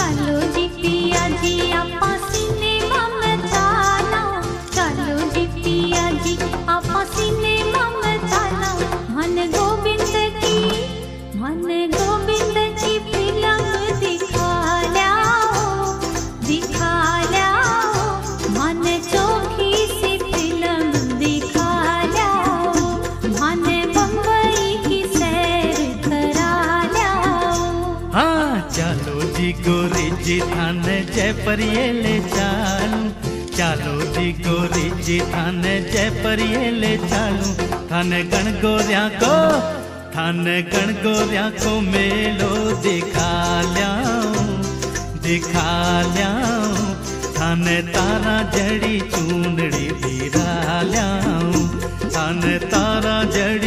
चालो जी पिया जी आपा सिनेमा में चाला, चालो जी पिया जी आपा सिनेमा में चाला। मन गोविंद की फिल्म दिखा ल्याओ, दिखा ल्याओ। मन चोखी सी फिल्म दिखा ल्याओ, मन बम्बई की सैर करा ल्याओ। हाँ चालो जी गोरी जी थाने जयपुर ये ले चालू, चालो जी गोरी जी थाने जयपुर ये ले चालू। थाने गण गोरिया को मेलो दिखा ल्याऊं, दिखा ल्याऊं। थाने तारा जड़ी चूंदड़ी बिरा ल्याऊं, थाने तारा जड़ी